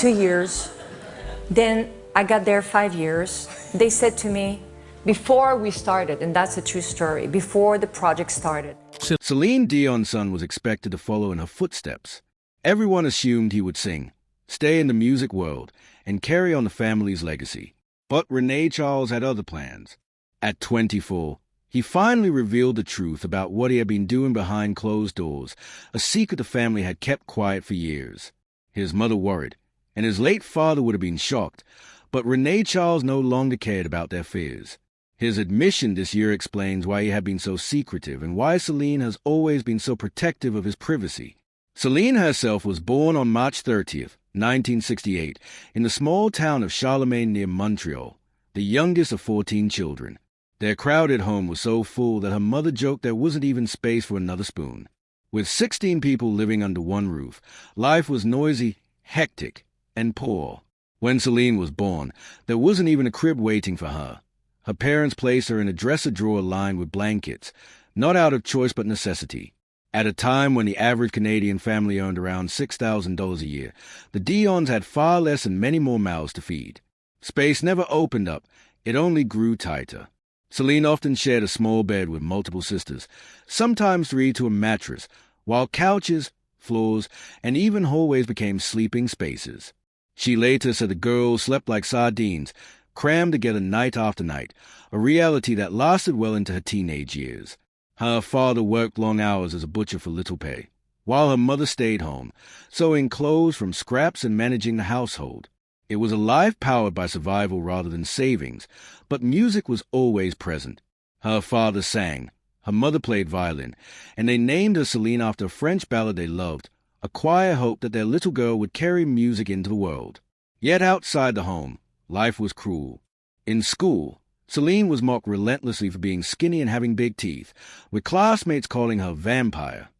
2 years. Then I got there 5 years. They said to me, before we started, and that's a true story, before the project started. Celine Dion's son was expected to follow in her footsteps. Everyone assumed he would sing, stay in the music world, and carry on the family's legacy. But René-Charles had other plans. At 24, he finally revealed the truth about what he had been doing behind closed doors, a secret the family had kept quiet for years. His mother worried, and his late father would have been shocked, but René-Charles no longer cared about their fears. His admission this year explains why he had been so secretive and why Celine has always been so protective of his privacy. Celine herself was born on March 30th, 1968, in the small town of Charlemagne near Montreal, the youngest of 14 children. Their crowded home was so full that her mother joked there wasn't even space for another spoon. With 16 people living under one roof, life was noisy, hectic, and poor. When Celine was born, there wasn't even a crib waiting for her. Her parents placed her in a dresser drawer lined with blankets, not out of choice but necessity. At a time when the average Canadian family earned around $6,000 a year, the Dions had far less and many more mouths to feed. Space never opened up, it only grew tighter. Celine often shared a small bed with multiple sisters, sometimes 3 to a mattress, while couches, floors, and even hallways became sleeping spaces. She later said the girls slept like sardines, crammed together night after night, a reality that lasted well into her teenage years. Her father worked long hours as a butcher for little pay, while her mother stayed home, sewing clothes from scraps and managing the household. It was a life powered by survival rather than savings, but music was always present. Her father sang, her mother played violin, and they named her Celine after a French ballad they loved. A choir hoped that their little girl would carry music into the world. Yet outside the home, life was cruel. In school, Celine was mocked relentlessly for being skinny and having big teeth, with classmates calling her vampire.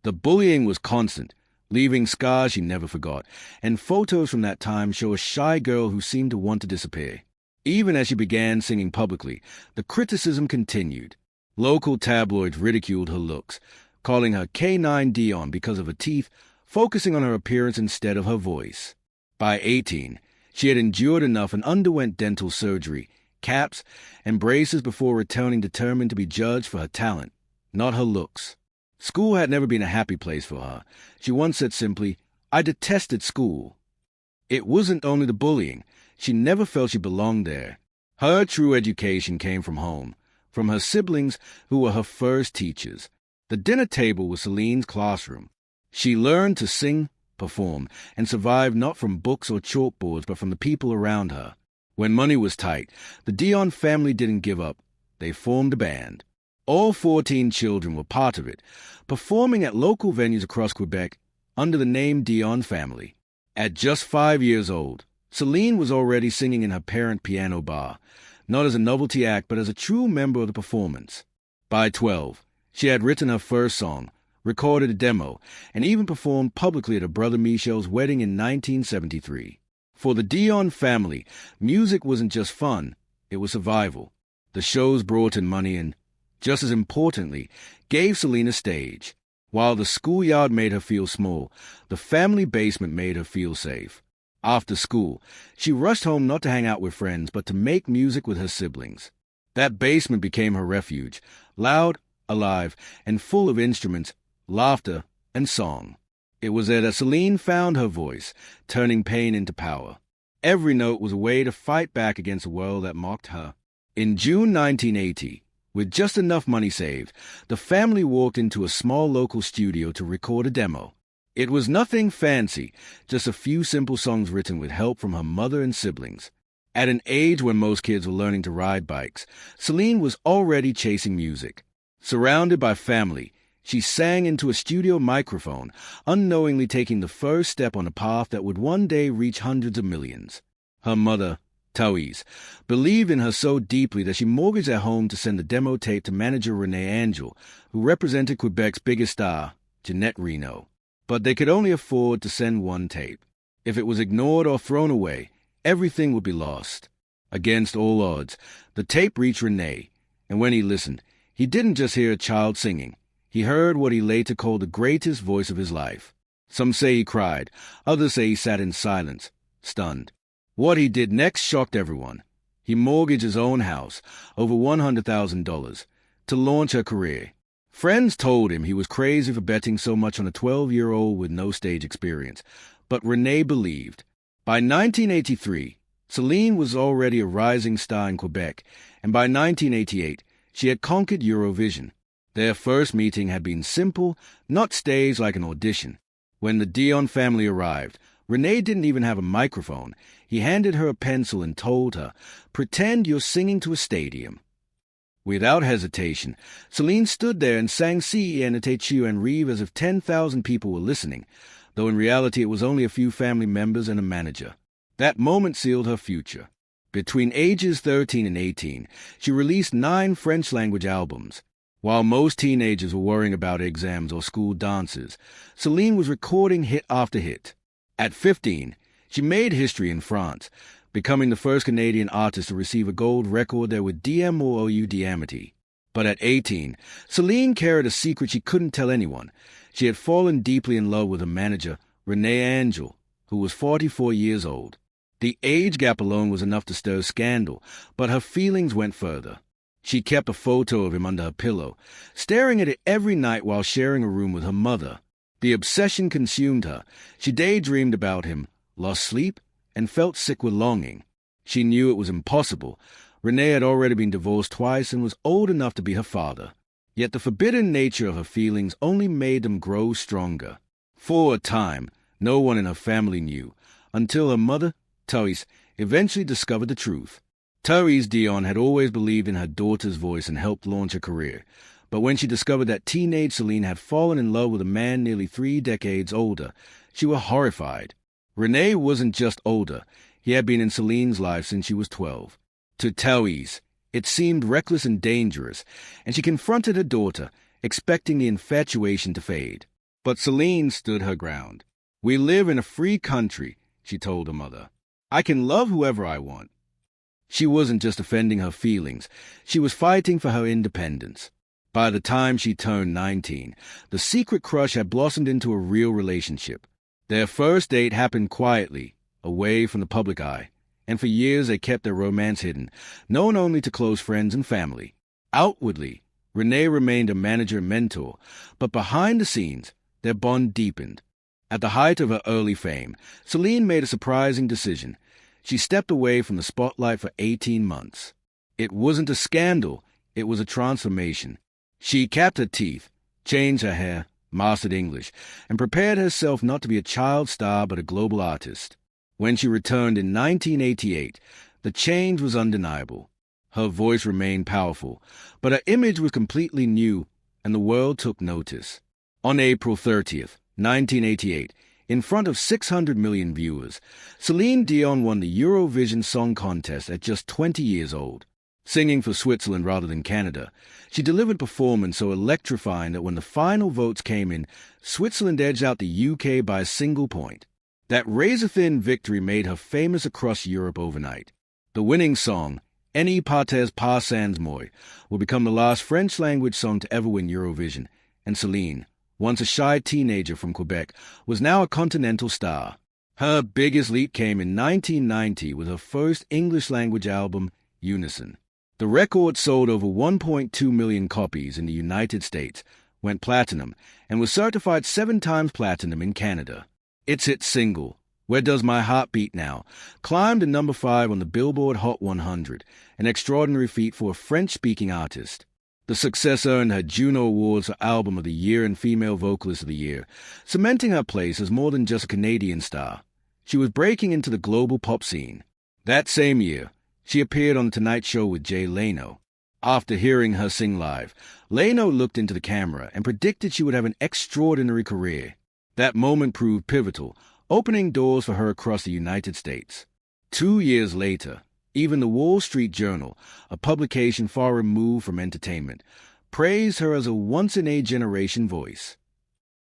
The bullying was constant, leaving scars she never forgot, and photos from that time show a shy girl who seemed to want to disappear. Even as she began singing publicly, the criticism continued. Local tabloids ridiculed her looks, calling her K9 Dion because of her teeth, focusing on her appearance instead of her voice. By 18, she had endured enough and underwent dental surgery, caps, and braces before returning determined to be judged for her talent, not her looks. School had never been a happy place for her. She once said simply, "I detested school." It wasn't only the bullying. She never felt she belonged there. Her true education came from home, from her siblings who were her first teachers. The dinner table was Celine's classroom. She learned to sing, perform, and survive not from books or chalkboards but from the people around her. When money was tight, the Dion family didn't give up. They formed a band. All 14 children were part of it, performing at local venues across Quebec under the name Dion Family. At just 5 years old, Celine was already singing in her parent piano bar, not as a novelty act but as a true member of the performance. By 12, she had written her first song, recorded a demo, and even performed publicly at her brother Michel's wedding in 1973. For the Dion family, music wasn't just fun, it was survival. The shows brought in money and, just as importantly, gave Celine a stage. While the schoolyard made her feel small, the family basement made her feel safe. After school, she rushed home not to hang out with friends, but to make music with her siblings. That basement became her refuge, loud, alive, and full of instruments, laughter, and song. It was there that Celine found her voice, turning pain into power. Every note was a way to fight back against a world that mocked her. In June 1980, with just enough money saved, the family walked into a small local studio to record a demo. It was nothing fancy, just a few simple songs written with help from her mother and siblings. At an age when most kids were learning to ride bikes, Celine was already chasing music. Surrounded by family, she sang into a studio microphone, unknowingly taking the first step on a path that would one day reach hundreds of millions. Her mother, Thaïs, believed in her so deeply that she mortgaged their home to send the demo tape to manager René-Angel, who represented Quebec's biggest star, Jeanette Reno. But they could only afford to send one tape. If it was ignored or thrown away, everything would be lost. Against all odds, the tape reached René, and when he listened, he didn't just hear a child singing. He heard what he later called the greatest voice of his life. Some say he cried, others say he sat in silence, stunned. What he did next shocked everyone. He mortgaged his own house, over $100,000, to launch her career. Friends told him he was crazy for betting so much on a 12-year-old with no stage experience, but René believed. By 1983, Celine was already a rising star in Quebec, and by 1988, she had conquered Eurovision. Their first meeting had been simple, not staged like an audition. When the Dion family arrived, René didn't even have a microphone. He handed her a pencil and told her, "Pretend you're singing to a stadium." Without hesitation, Celine stood there and sang Si N'était tu and Rive as if 10,000 people were listening, though in reality it was only a few family members and a manager. That moment sealed her future. Between ages 13 and 18, she released 9 French-language albums. While most teenagers were worrying about exams or school dances, Celine was recording hit after hit. At 15, she made history in France, becoming the first Canadian artist to receive a gold record there with DMOOU Diamity. But at 18, Celine carried a secret she couldn't tell anyone. She had fallen deeply in love with her manager, René-Angel, who was 44 years old. The age gap alone was enough to stir scandal, but her feelings went further. She kept a photo of him under her pillow, staring at it every night while sharing a room with her mother. The obsession consumed her. She daydreamed about him, lost sleep, and felt sick with longing. She knew it was impossible. René had already been divorced twice and was old enough to be her father. Yet the forbidden nature of her feelings only made them grow stronger. For a time, no one in her family knew, until her mother, Therese, eventually discovered the truth. Therese Dion had always believed in her daughter's voice and helped launch her career. But when she discovered that teenage Celine had fallen in love with a man nearly 3 decades older, she was horrified. René wasn't just older. He had been in Celine's life since she was 12. To Therese, it seemed reckless and dangerous, and she confronted her daughter, expecting the infatuation to fade. But Celine stood her ground. "We live in a free country," she told her mother. "I can love whoever I want." She wasn't just defending her feelings. She was fighting for her independence. By the time she turned 19, the secret crush had blossomed into a real relationship. Their first date happened quietly, away from the public eye, and for years they kept their romance hidden, known only to close friends and family. Outwardly, René remained a manager and mentor, but behind the scenes, their bond deepened. At the height of her early fame, Celine made a surprising decision. She stepped away from the spotlight for 18 months. It wasn't a scandal, it was a transformation. She capped her teeth, changed her hair, mastered English, and prepared herself not to be a child star but a global artist. When she returned in 1988, the change was undeniable. Her voice remained powerful, but her image was completely new, and the world took notice. On April 30th, 1988, in front of 600 million viewers, Celine Dion won the Eurovision Song Contest at just 20 years old. Singing for Switzerland rather than Canada, she delivered a performance so electrifying that when the final votes came in, Switzerland edged out the UK by a single point. That razor-thin victory made her famous across Europe overnight. The winning song, Any Partes Pas Sans Moi, will become the last French-language song to ever win Eurovision, and Celine, once a shy teenager from Quebec, was now a continental star. Her biggest leap came in 1990 with her first English-language album, Unison. The record sold over 1.2 million copies in the United States, went platinum, and was certified 7 times platinum in Canada. Its hit single, Where Does My Heart Beat Now, climbed to number 5 on the Billboard Hot 100, an extraordinary feat for a French-speaking artist. The success earned her Juno Awards for Album of the Year and Female Vocalist of the Year, cementing her place as more than just a Canadian star. She was breaking into the global pop scene. That same year, she appeared on The Tonight Show with Jay Leno. After hearing her sing live, Leno looked into the camera and predicted she would have an extraordinary career. That moment proved pivotal, opening doors for her across the United States. 2 years later, even the Wall Street Journal, a publication far removed from entertainment, praised her as a once-in-a-generation voice.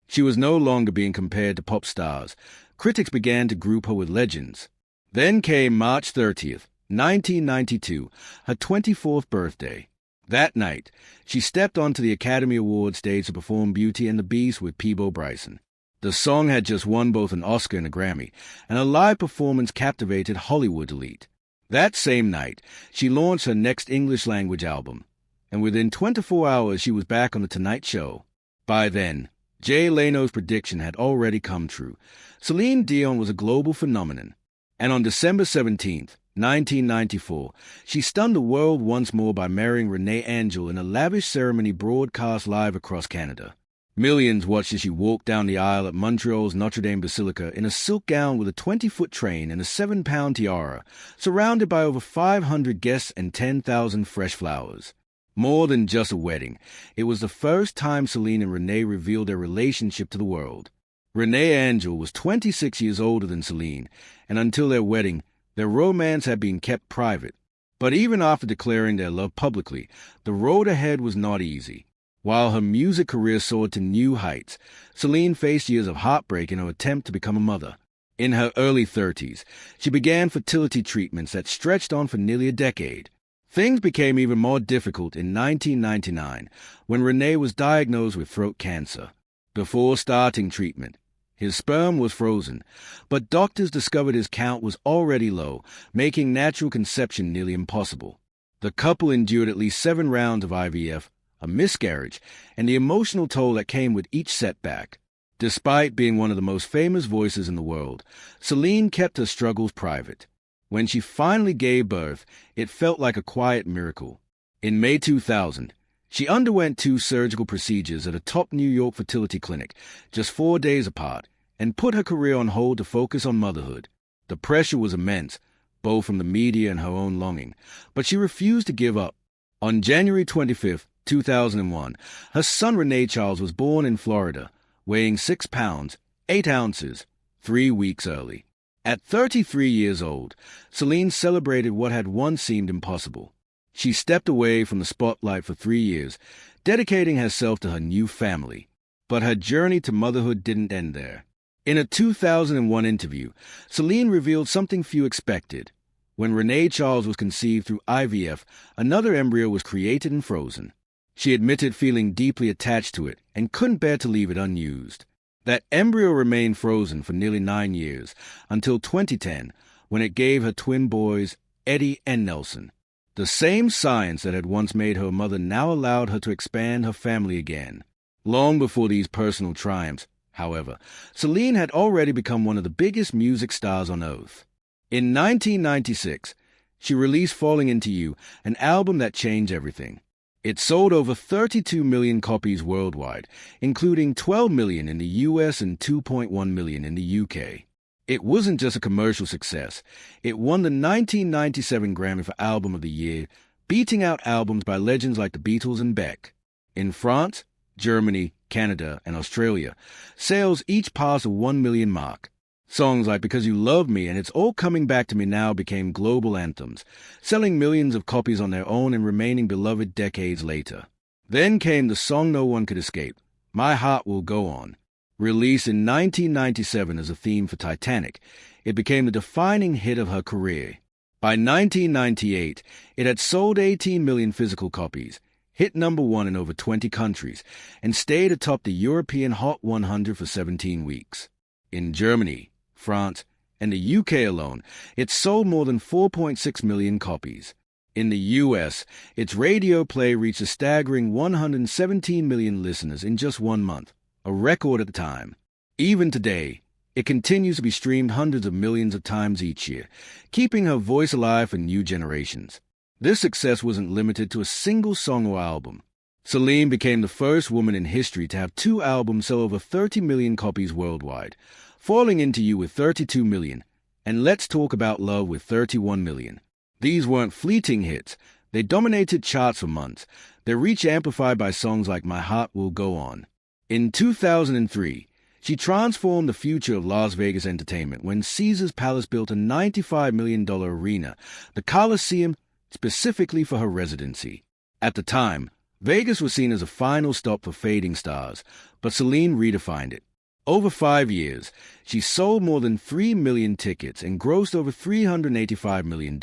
She was no longer being compared to pop stars. Critics began to group her with legends. Then came March 30th, 1992, her 24th birthday. That night, she stepped onto the Academy Awards stage to perform Beauty and the Beast with Peabo Bryson. The song had just won both an Oscar and a Grammy, and her live performance captivated Hollywood elite. That same night, she launched her next English-language album, and within 24 hours she was back on The Tonight Show. By then, Jay Leno's prediction had already come true. Celine Dion was a global phenomenon, and on December 17th, 1994, she stunned the world once more by marrying René-Charles in a lavish ceremony broadcast live across Canada. Millions watched as she walked down the aisle at Montreal's Notre Dame Basilica in a silk gown with a 20-foot train and a 7-pound tiara, surrounded by over 500 guests and 10,000 fresh flowers. More than just a wedding, it was the first time Celine and René revealed their relationship to the world. René-Charles was 26 years older than Celine, and until their wedding, their romance had been kept private. But even after declaring their love publicly, the road ahead was not easy. While her music career soared to new heights, Celine faced years of heartbreak in her attempt to become a mother. In her early 30s, she began fertility treatments that stretched on for nearly a decade. Things became even more difficult in 1999, when René was diagnosed with throat cancer. Before starting treatment, his sperm was frozen, but doctors discovered his count was already low, making natural conception nearly impossible. The couple endured at least 7 rounds of IVF, a miscarriage, and the emotional toll that came with each setback. Despite being one of the most famous voices in the world, Celine kept her struggles private. When she finally gave birth, it felt like a quiet miracle. In May 2000, she underwent 2 surgical procedures at a top New York fertility clinic, just 4 days apart, and put her career on hold to focus on motherhood. The pressure was immense, both from the media and her own longing, but she refused to give up. On January 25th, 2001, her son René-Charles was born in Florida, weighing 6 pounds, 8 ounces, 3 weeks early. At 33 years old, Celine celebrated what had once seemed impossible. She stepped away from the spotlight for 3 years, dedicating herself to her new family. But her journey to motherhood didn't end there. In a 2001 interview, Celine revealed something few expected. When René-Charles was conceived through IVF, another embryo was created and frozen. She admitted feeling deeply attached to it and couldn't bear to leave it unused. That embryo remained frozen for nearly 9 years, until 2010, when it gave her twin boys, Eddie and Nelson. The same science that had once made her a mother now allowed her to expand her family again. Long before these personal triumphs, however, Celine had already become one of the biggest music stars on earth. In 1996, she released Falling Into You, an album that changed everything. It sold over 32 million copies worldwide, including 12 million in the US and 2.1 million in the UK. It wasn't just a commercial success. It won the 1997 Grammy for Album of the Year, beating out albums by legends like the Beatles and Beck. In France, Germany, Canada, and Australia, sales each passed the 1 million mark. Songs like Because You Love Me and It's All Coming Back to Me Now became global anthems, selling millions of copies on their own and remaining beloved decades later. Then came the song no one could escape, My Heart Will Go On. Released in 1997 as a theme for Titanic, it became the defining hit of her career. By 1998, it had sold 18 million physical copies, hit number 1 in over 20 countries, and stayed atop the European Hot 100 for 17 weeks. In Germany, France, and the UK alone, it sold more than 4.6 million copies. In the US, its radio play reached a staggering 117 million listeners in just 1 month, a record at the time. Even today, it continues to be streamed hundreds of millions of times each year, keeping her voice alive for new generations. This success wasn't limited to a single song or album. Celine became the first woman in history to have 2 albums sell over 30 million copies worldwide, Falling Into You with 32 million, and Let's Talk About Love with 31 million. These weren't fleeting hits. They dominated charts for months, their reach amplified by songs like My Heart Will Go On. In 2003, she transformed the future of Las Vegas entertainment when Caesars Palace built a $95 million arena, the Coliseum, specifically for her residency. At the time, Vegas was seen as a final stop for fading stars, but Celine redefined it. Over 5 years, she sold more than 3 million tickets and grossed over $385 million.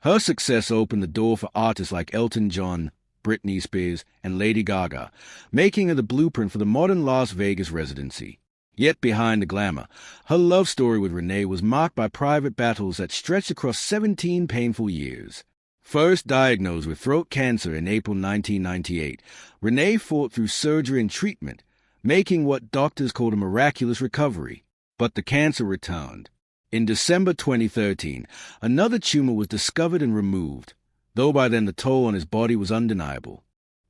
Her success opened the door for artists like Elton John, Britney Spears, and Lady Gaga, making her the blueprint for the modern Las Vegas residency. Yet behind the glamour, her love story with René was marked by private battles that stretched across 17 painful years. First diagnosed with throat cancer in April 1998, René fought through surgery and treatment, making what doctors called a miraculous recovery. But the cancer returned. In December 2013, another tumor was discovered and removed, though by then the toll on his body was undeniable.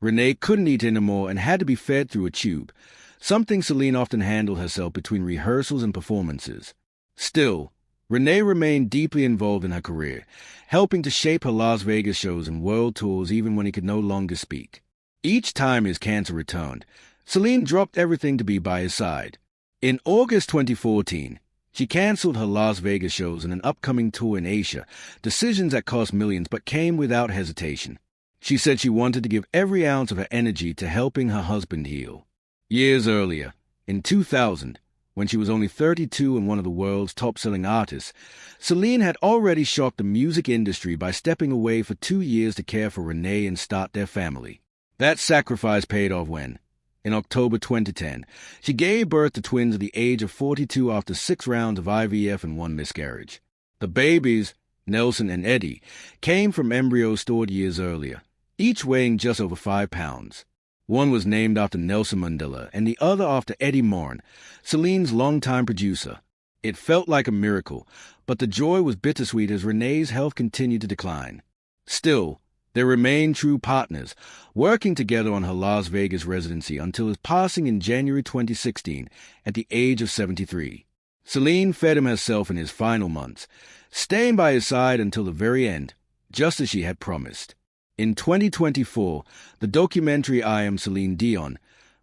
René couldn't eat anymore and had to be fed through a tube, something Celine often handled herself between rehearsals and performances. Still, René remained deeply involved in her career, helping to shape her Las Vegas shows and world tours even when he could no longer speak. Each time his cancer returned, Celine dropped everything to be by his side. In August 2014, she canceled her Las Vegas shows and an upcoming tour in Asia, decisions that cost millions but came without hesitation. She said she wanted to give every ounce of her energy to helping her husband heal. Years earlier, in 2000, when she was only 32 and one of the world's top-selling artists, Celine had already shocked the music industry by stepping away for 2 years to care for René and start their family. That sacrifice paid off when, in October 2010, she gave birth to twins at the age of 42 after 6 rounds of IVF and 1 miscarriage. The babies, Nelson and Eddie, came from embryos stored years earlier, each weighing just over 5 pounds. One was named after Nelson Mandela and the other after Eddie Morin, Celine's longtime producer. It felt like a miracle, but the joy was bittersweet as René's health continued to decline. Still, they remained true partners, working together on her Las Vegas residency until his passing in January 2016 at the age of 73. Celine fed him herself in his final months, staying by his side until the very end, just as she had promised. In 2024, the documentary I Am Celine Dion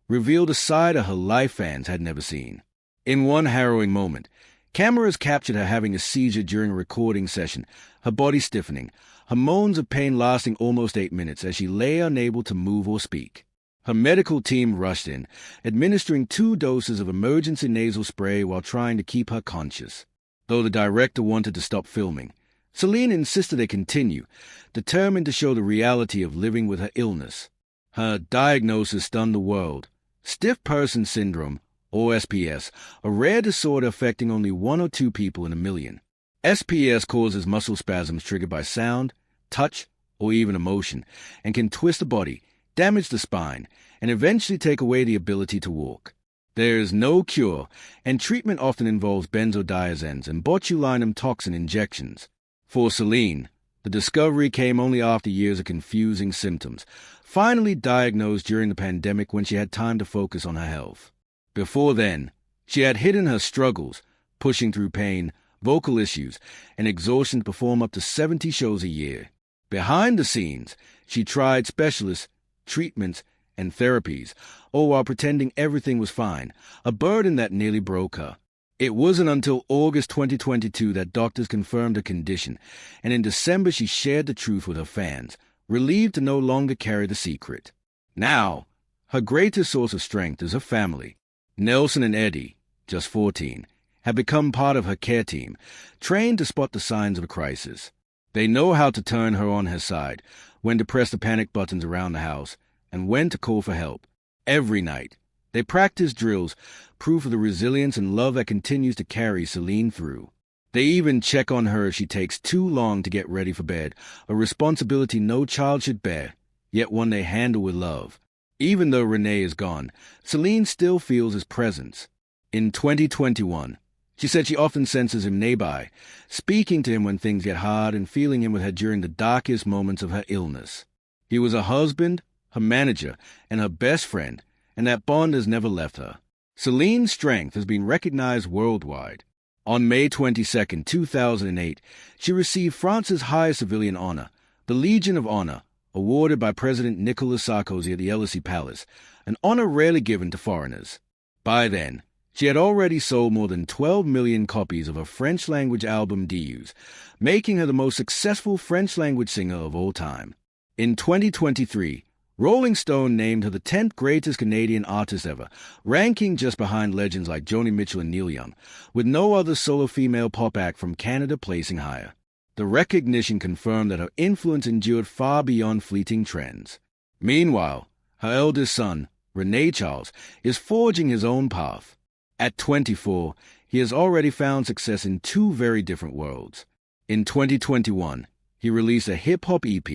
revealed a side of her life fans had never seen. In one harrowing moment, cameras captured her having a seizure during a recording session, her body stiffening, her moans of pain lasting almost 8 minutes as she lay unable to move or speak. Her medical team rushed in, administering 2 doses of emergency nasal spray while trying to keep her conscious. Though the director wanted to stop filming, Celine insisted they continue, determined to show the reality of living with her illness. Her diagnosis stunned the world. Stiff person syndrome, or SPS, a rare disorder affecting only 1 or 2 people in a million. SPS causes muscle spasms triggered by sound, touch, or even emotion, and can twist the body, damage the spine, and eventually take away the ability to walk. There is no cure, and treatment often involves benzodiazepines and botulinum toxin injections. For Celine, the discovery came only after years of confusing symptoms, finally diagnosed during the pandemic when she had time to focus on her health. Before then, she had hidden her struggles, pushing through pain, vocal issues, and exhaustion to perform up to 70 shows a year. Behind the scenes, she tried specialists, treatments, and therapies, all while pretending everything was fine, a burden that nearly broke her. It wasn't until August 2022 that doctors confirmed her condition, and in December she shared the truth with her fans, relieved to no longer carry the secret. Now, her greatest source of strength is her family. Nelson and Eddie, just 14, have become part of her care team, trained to spot the signs of a crisis. They know how to turn her on her side, when to press the panic buttons around the house, and when to call for help. Every night, they practice drills, proof of the resilience and love that continues to carry Celine through. They even check on her if she takes too long to get ready for bed, a responsibility no child should bear, yet one they handle with love. Even though René is gone, Celine still feels his presence. In 2021, she said she often senses him nearby, speaking to him when things get hard and feeling him with her during the darkest moments of her illness. He was a husband, her manager, and her best friend, and that bond has never left her. Celine's strength has been recognized worldwide. On May 22, 2008, she received France's highest civilian honor, the Legion of Honor, awarded by President Nicolas Sarkozy at the Élysée Palace, an honor rarely given to foreigners. By then, she had already sold more than 12 million copies of her French-language album Dius, making her the most successful French-language singer of all time. In 2023, Rolling Stone named her the 10th greatest Canadian artist ever, ranking just behind legends like Joni Mitchell and Neil Young, with no other solo female pop act from Canada placing higher. The recognition confirmed that her influence endured far beyond fleeting trends. Meanwhile, her eldest son, René-Charles, is forging his own path. At 24, he has already found success in two very different worlds. In 2021, he released a hip-hop EP,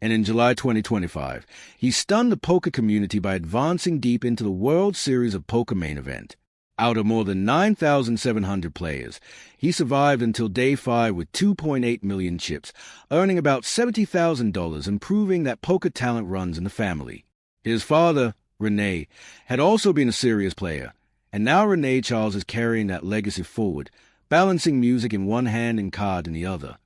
and in July 2025, he stunned the poker community by advancing deep into the World Series of Poker main event. Out of more than 9,700 players, he survived until day 5 with 2.8 million chips, earning about $70,000 and proving that poker talent runs in the family. His father, René, had also been a serious player, and now René-Charles is carrying that legacy forward, balancing music in one hand and card in the other.